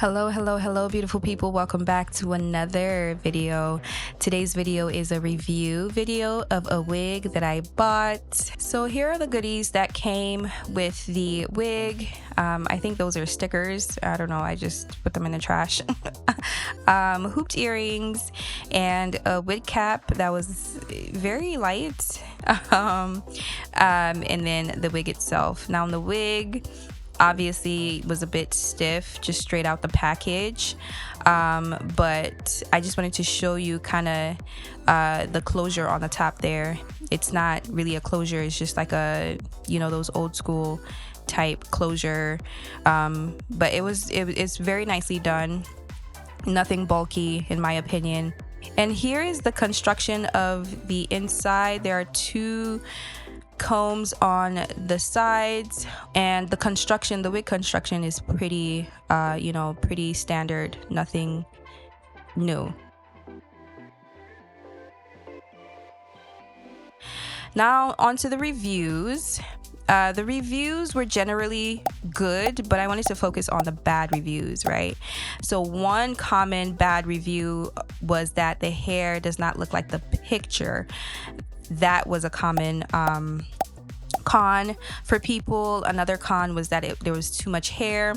Hello, beautiful people. Welcome back to another video. Today's video is a review video of a wig that I bought. So here are the goodies that came with the wig. I think those are stickers. I don't know. I just put them in the trash. Hooped earrings and a wig cap that was very light. And then the wig itself. Now, the wig obviously was a bit stiff just straight out the package, but I just wanted to show you kind of the closure on the top there. It's not really a closure, it's just like a, you know, those old school type closure, but it's very nicely done, nothing bulky in my opinion. And here is the construction of the inside. There are two combs on the sides, and the wig construction is pretty pretty standard, nothing new. Now onto the reviews. The reviews were generally good, but I wanted to focus on the bad reviews, right? So one common bad review was that the hair does not look like the picture. That was a common con for people. Another con was that there was too much hair,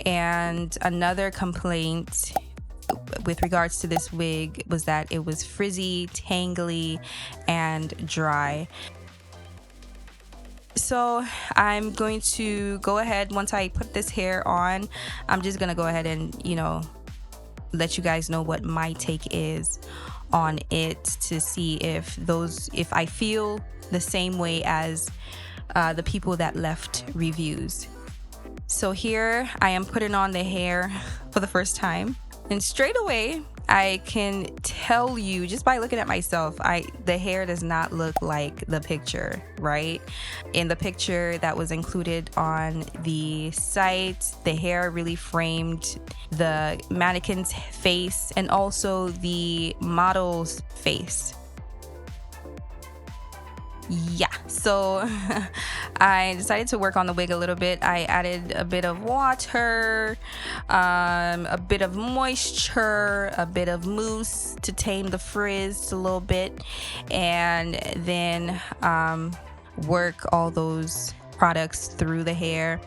and another complaint with regards to this wig was that it was frizzy, tangly, and dry. So I'm going to go ahead, once I put this hair on, I'm just gonna go ahead and let you guys know what my take is on it, to see if I feel the same way as the people that left reviews. So here I am putting on the hair for the first time, and straight away I can tell you just by looking at myself, the hair does not look like the picture, right? In the picture that was included on the site, the hair really framed the mannequin's face and also the model's face. Yeah, so I decided to work on the wig a little bit. I added a bit of water, a bit of moisture, a bit of mousse to tame the frizz a little bit, and then work all those products through the hair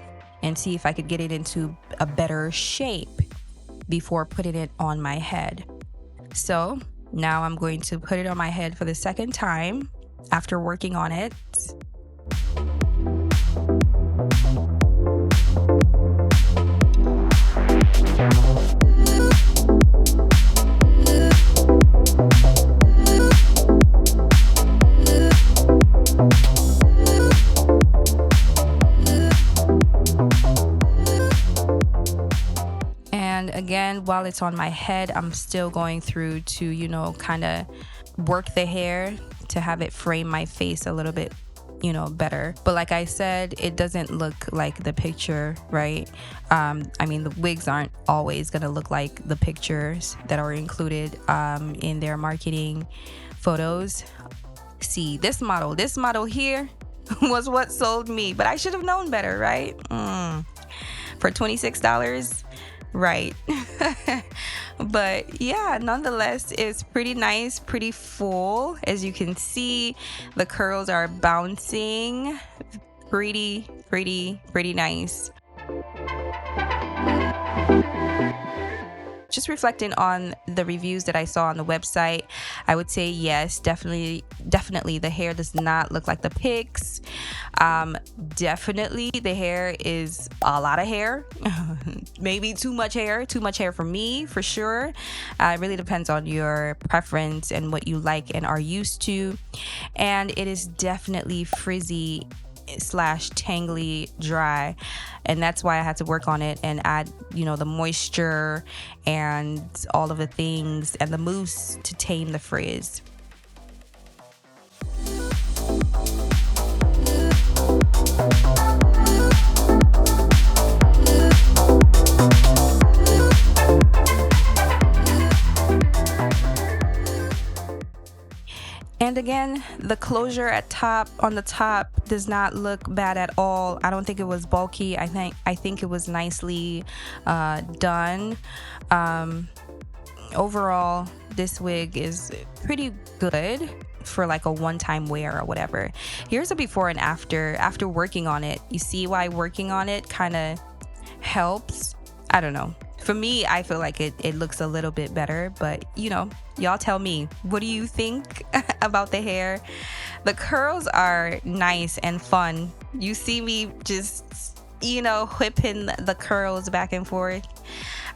and see if I could get it into a better shape before putting it on my head. So now I'm going to put it on my head for the second time after working on it. And again, while it's on my head, I'm still going through to, kind of work the hair to have it frame my face a little bit, better. But like I said, it doesn't look like the picture, right? The wigs aren't always gonna look like the pictures that are included in their marketing photos. See, this model here was what sold me, but I should have known better, right? For $26, right? But yeah, nonetheless, it's pretty nice, pretty full. As you can see, the curls are bouncing. Pretty nice. Just reflecting on the reviews that I saw on the website, I would say yes, definitely the hair does not look like the pics. Definitely the hair is a lot of hair. Maybe too much hair for me, for sure. It really depends on your preference and what you like and are used to. And it is definitely frizzy / tangly dry, and that's why I had to work on it and add the moisture and all of the things and the mousse to tame the frizz. And again, the closure on the top does not look bad at all. I don't think it was bulky. I think it was nicely done. Overall, this wig is pretty good for like a one-time wear or whatever. Here's a before and after working on it. You see why working on it kind of helps? I don't know. For me, I feel like it looks a little bit better, but you know, y'all tell me, what do you think about the hair? The curls are nice and fun. You see me just, you know, whipping the curls back and forth.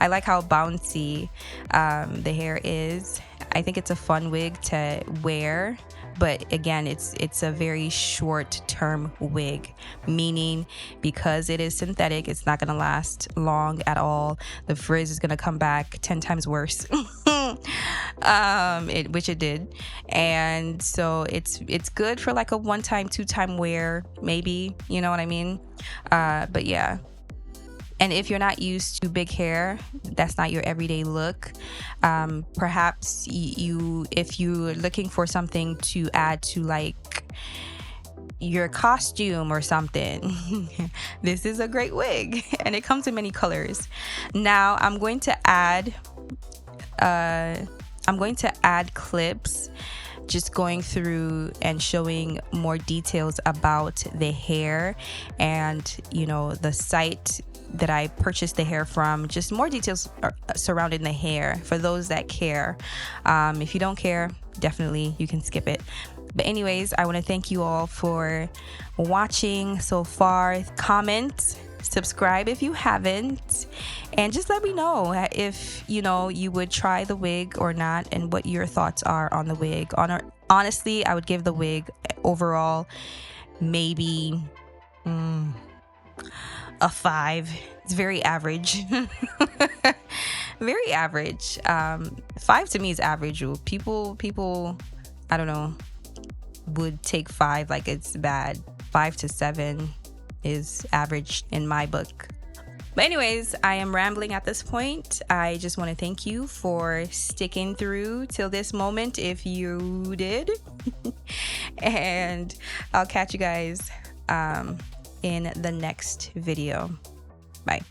I like how bouncy the hair is. I think it's a fun wig to wear, but again, it's a very short-term wig, meaning because it is synthetic, it's not gonna last long at all. The frizz is gonna come back 10 times worse, which it did. And so it's good for like a one-time, two-time wear, maybe, you know what I mean? But yeah. And if you're not used to big hair, that's not your everyday look. Perhaps if you're looking for something to add to like your costume or something, this is a great wig, and it comes in many colors. Now I'm going to add clips, just going through and showing more details about the hair and, you know, the site that I purchased the hair from, just more details surrounding the hair for those that care. If you don't care, definitely you can skip it. But anyways, I want to thank you all for watching so far. Comment, subscribe if you haven't, and just let me know if you know you would try the wig or not, and what your thoughts are on the wig. Honestly, I would give the wig overall maybe a 5. It's very average. Very average. 5 to me is average. People I don't know, would take 5 like it's bad. 5 to 7 is average in my book. But anyways, I am rambling at this point. I just want to thank you for sticking through till this moment if you did. And I'll catch you guys in the next video. Bye.